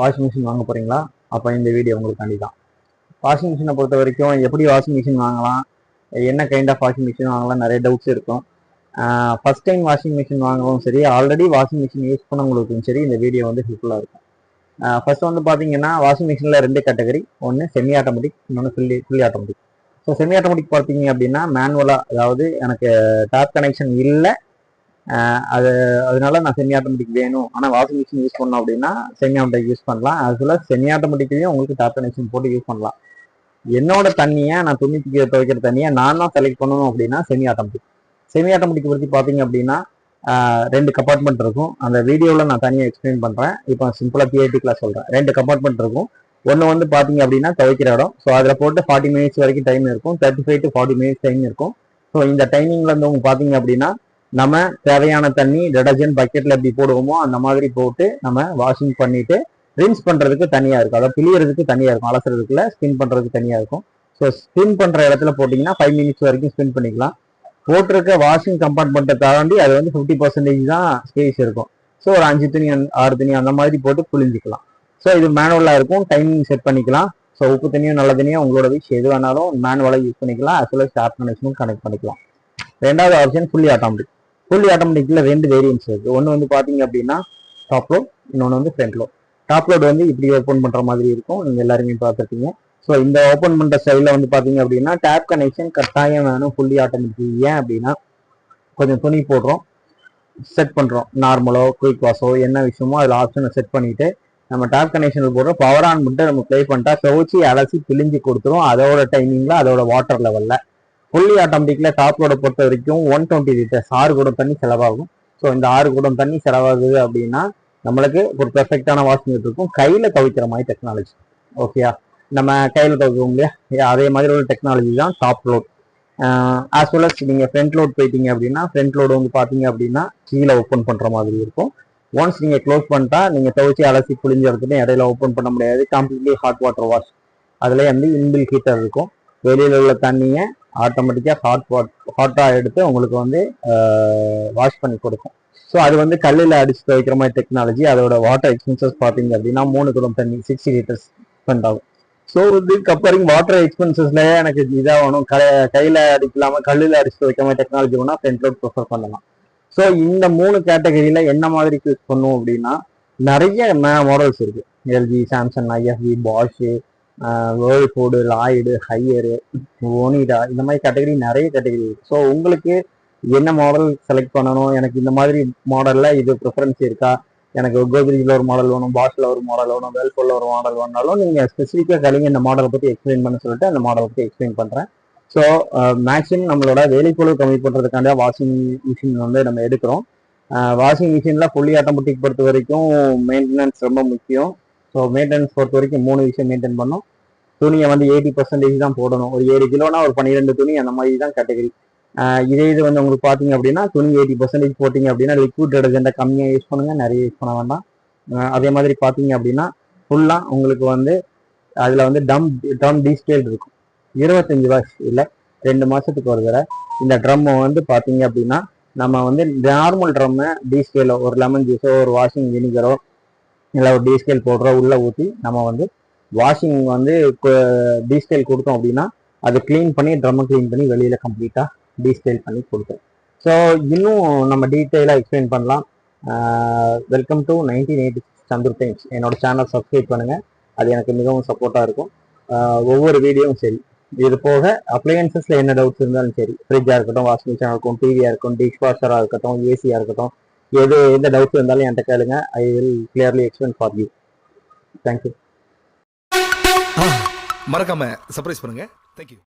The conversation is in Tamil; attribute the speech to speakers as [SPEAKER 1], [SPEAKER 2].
[SPEAKER 1] வாஷிங் மிஷின் வாங்க போகிறீங்களா? அப்போ இந்த வீடியோ உங்களுக்காண்டி தான். வாஷிங் மிஷினை பொறுத்த வரைக்கும் எப்படி வாஷிங் மிஷின் வாங்கலாம், என்ன கைண்ட் ஆஃப் வாஷிங் மிஷின் வாங்கலாம், நிறைய டவுட்ஸ் இருக்கும். ஃபர்ஸ்ட் டைம் வாஷிங் மிஷின் வாங்கவும் சரி, ஆல்ரெடி வாஷிங் மிஷின் யூஸ் பண்ணவங்களுக்கும் சரி இந்த வீடியோ வந்து ஹெல்ப்ஃபுல்லாக இருக்கும். ஃபர்ஸ்ட் வந்து பார்த்தீங்கன்னா வாஷிங் மிஷினில் 2 கேட்டகரி, ஒன்று செமி ஆட்டோமேட்டிக், இன்னொன்று fully automatic. So semi automatic பார்த்தீங்க அப்படின்னா மேனுவலாக, அதாவது எனக்கு டேப் கனெக்ஷன் இல்லை, அதனால நான் செமி ஆட்டோமேட்டிக் வேணும், ஆனால் வாஷிங் மிஷின் யூஸ் பண்ணோம் அப்படின்னா செமி ஆட்டோமேட்டிக் யூஸ் பண்ணலாம். அது போல் செமி ஆட்டோமேட்டிக்லையும் உங்களுக்கு டேப் கனெக்ஷன் போட்டு யூஸ் பண்ணலாம். என்னோட தண்ணியை நான் துணிக்கு துவைக்கிற தண்ணியை நான் தான் செலக்ட் பண்ணணும் அப்படின்னா செமி ஆட்டோமேட்டிக். செமி ஆட்டோமேட்டிக் பற்றி பார்த்தீங்க அப்படின்னா 2 கம்பார்ட்மெண்ட் இருக்கும். அந்த வீடியோவில் நான் தனியாக எக்ஸ்பிளைன் பண்ணுறேன். இப்போ சிம்பிளாக தியேட்டிக்கலாக சொல்கிறேன். 2 கம்பார்ட்மெண்ட் இருக்கும். ஒன்று வந்து பார்த்தீங்க அப்படின்னா துவைக்கிற இடம். ஸோ அதில் போட்டு 40 மினிட்ஸ் வரைக்கும் டைம் இருக்கும். 35 to 40 மினிட்ஸ் டைம் இருக்கும். ஸோ இந்த டைமிங்கில் வந்து உங்களுக்கு பார்த்தீங்க அப்படின்னா நம்ம தேவையான தண்ணி டிடர்ஜென்ட் பக்கெட்டில் எப்படி போடுவோமோ அந்த மாதிரி போட்டு நம்ம வாஷிங் பண்ணிட்டு ரின்ஸ் பண்ணுறதுக்கு தனியாக இருக்கும். அதாவது பிழியறதுக்கு தனியாக இருக்கும், அலசுறதுக்குள்ள ஸ்பின் பண்ணுறதுக்கு தனியாக இருக்கும். ஸோ ஸ்பின் பண்ணுற இடத்துல போட்டிங்கன்னா 5 மினிட்ஸ் வரைக்கும் ஸ்பின் பண்ணிக்கலாம். போட்டிருக்க வாஷிங் கம்பார்ட்மெண்ட்டை தாண்டி அது வந்து 50% தான் ஸ்பேஸ் இருக்கும். ஸோ ஒரு 5 துணி 6 துணி அந்த மாதிரி போட்டு புழிஞ்சிக்கலாம். ஸோ இது மேனுவலாக இருக்கும், டைமிங் செட் பண்ணிக்கலாம். ஸோ உப்பு தண்ணியும் நல்ல தண்ணியும் உங்களோட விஷ் எது வேணாலும் மேனுவலாக யூஸ் பண்ணிக்கலாம். as well as ஷார்ப் கனெக்ஷனும் கனெக்ட் பண்ணிக்கலாம். ரெண்டாவது ஆப்ஷன் ஃபுல்லி ஆட்டோமேட்டிக். ஃபுல்லி ஆட்டோமேட்டிக்ல 2 வேரியன்ஸ் இருக்குது. ஒன்று வந்து பார்த்தீங்க அப்படின்னா டாப் லோட், இன்னொன்று வந்து ஃப்ரண்ட் லோட். டாப் லோட் வந்து இப்படி ஓப்பன் பண்ணுற மாதிரி இருக்கும், நீங்கள் எல்லாருமே பார்த்துருக்கீங்க. ஸோ இந்த ஓப்பன் பண்ணுற ஸ்டைலில் வந்து பார்த்தீங்க அப்படின்னா டேப் கனெக்ஷன் கட்டாயம் வேணும் ஃபுல்லி ஆட்டோமேட்டிக். ஏன் அப்படின்னா கொஞ்சம் துணி போடுறோம், செட் பண்ணுறோம், நார்மலோ குயிக் வாஷோ என்ன விஷயமோ அதில் ஆப்ஷனை செட் பண்ணிவிட்டு நம்ம டேப் கனெக்ஷனில் போடுறோம். பவர் ஆன் மட்டும் நம்ம ப்ளே பண்ணிட்டா துவச்சி அலசி பிழிஞ்சு கொடுத்துரும் அதோட டைமிங்கில் அதோட வாட்டர் லெவலில். ஃபுல்லி ஆட்டோமேட்டிக்கில் டாப் லோடை பொறுத்த வரைக்கும் 120 லிட்டர்ஸ் 6 குடம் தண்ணி செலவாகும். ஸோ இந்த 6 குடம் தண்ணி செலவாகுது அப்படின்னா நம்மளுக்கு ஒரு பெர்ஃபெக்டான வாஷிங் இருக்கும். கையில் துவைக்கிற மாதிரி டெக்னாலஜி. ஓகேயா, நம்ம கையில் துவைக்கிறோம் இல்லையா, அதே மாதிரி ஒரு டெக்னாலஜி தான் top load. As well as நீங்கள் ஃப்ரண்ட் லோட் போயிட்டீங்க அப்படின்னா ஃப்ரண்ட் லோடு வந்து பார்த்தீங்க அப்படின்னா கீழே ஓப்பன் பண்ணுற மாதிரி இருக்கும். ஒன்ஸ் நீங்கள் க்ளோஸ் பண்ணிட்டா நீங்கள் துவைச்சி அலசி புளிஞ்சு எடுத்துட்டு இடையில ஓப்பன் பண்ண முடியாது. Completely hot water wash. அதில் வந்து இன்பில் ஹீட்டர் இருக்கும். வெளியில் உள்ள தண்ணியை ஆட்டோமேட்டிக்காக ஹாட்டாக எடுத்து உங்களுக்கு வந்து வாஷ் பண்ணி கொடுக்கும். ஸோ அது வந்து கல்லில் அடிச்சு துவைக்கிற மாதிரி டெக்னாலஜி. அதோட வாட்டர் எக்ஸ்பென்சஸ் பார்த்தீங்க அப்படின்னா 3 குடம் தண்ணி 60 லிட்டர்ஸ் ஸ்பெண்ட் ஆகும். ஸோ வந்து கப்பரிங் வாட்டர் எக்ஸ்பென்சஸ்லேயே எனக்கு இதாகணும், கையில் அடிக்கலாமல் கல்லில் அடிச்சு துவைக்கிற மாதிரி டெக்னாலஜி வேணால் ஃப்ரண்ட் லோட் ப்ரிஃபர் பண்ணலாம். ஸோ இந்த 3 கேட்டகரியில் என்ன மாதிரி யூஸ் பண்ணும் அப்படின்னா நிறைய மாடல்ஸ் இருக்குது. LG, Samsung, IFB, Bosch, Whirlpool, Lloyd, Haier, Onida, இந்த மாதிரி கேட்டகரி நிறைய கேட்டகரி இருக்குது. ஸோ உங்களுக்கு என்ன மாடல் செலக்ட் பண்ணணும், எனக்கு இந்த மாதிரி மாடலில் இது ப்ரிஃபரன்ஸ் இருக்கா, எனக்கு கோத்ரேஜில் ஒரு மாடல் வேணும், பாஷில் ஒரு மாடல் வேணும், வேர்ல்பூலில் ஒரு மாடல் வேணாலும் நீங்கள் ஸ்பெசிஃபிக்காக கலிங்க இந்த மாடலை பற்றி எக்ஸ்பிளைன் பண்ண சொல்லிட்டு அந்த மாடலை பற்றி எக்ஸ்பிளைன் பண்ணுறேன். ஸோ மேக்ஸிமம் நம்மளோட வேலைப்பொழுது கம்மி பண்ணுறதுக்காண்ட வாஷிங் மிஷின் வந்து நம்ம எடுக்கிறோம். வாஷிங் மிஷினில் ஃபுல்லி ஆட்டோமேட்டிக் பொறுத்த வரைக்கும் மெயின்டெனன்ஸ் ரொம்ப முக்கியம். ஸோ மெயின்டெனன்ஸ் பொறுத்த வரைக்கும் 3 விஷயம் மெயின்டைன் பண்ணணும். துணியை வந்து 80% தான் போடணும். ஒரு 7 கிலோனா ஒரு 12 துணி அந்த மாதிரி தான் கேட்டகரி. இதே இது வந்து உங்களுக்கு பார்த்தீங்க அப்படின்னா துணி 80% போட்டிங்க அப்படின்னா லிக்விட் டிடர்ஜென்ட்டை கம்மியாக யூஸ் பண்ணுங்க, நிறைய யூஸ் பண்ண வேண்டாம். அதே மாதிரி பார்த்தீங்க அப்படின்னா ஃபுல்லாக உங்களுக்கு வந்து அதில் வந்து ட்ரம் டீஸ்கேல் இருக்கும். 25 வாஷ் இல்லை 2 மாதத்துக்கு ஒரு தடவை இந்த ட்ரம்மை வந்து பார்த்தீங்க அப்படின்னா நம்ம வந்து நார்மல் ட்ரம்மை டீஸ்கேலோ ஒரு லெமன் ஜூஸோ ஒரு வாஷிங் வினிகரோ இல்லை ஒரு டீஸ்கேல் பவுடரோ உள்ளே ஊற்றி நம்ம வந்து வாஷிங் வந்து டீஸ்கேல் கொடுத்தோம் அப்படின்னா அதை க்ளீன் பண்ணி ட்ரம்மை க்ளீன் பண்ணி வெளியில் கம்ப்ளீட்டாக டீஸ்கேல் பண்ணி கொடுத்தோம். ஸோ இன்னும் நம்ம டீட்டெயிலாக எக்ஸ்பிளைன் பண்ணலாம். Welcome to 1986 Chandru times. என்னோட சேனல் சப்ஸ்கிரைப் பண்ணுங்கள், அது எனக்கு மிகவும் சப்போர்ட்டாக இருக்கும். ஒவ்வொரு வீடியோவும் சரி, இது போக அப்ளையன்சஸில் என்ன டவுட்ஸ் இருந்தாலும் சரி, ஃப்ரிட்ஜாக இருக்கட்டும், வாஷிங் மிஷினாக இருக்கும், டிவியாக இருக்கும், டிஷ் வாஷராக இருக்கட்டும், ஏசியாக இருக்கட்டும், எந்த டவுட்ஸ் இருந்தாலும் என்கிட்ட கேளுங்க. I will clearly explain for you. Thank you.
[SPEAKER 2] மறக்காம சர்ப்ரைஸ் பண்ணுங்க. தேங்க்யூ.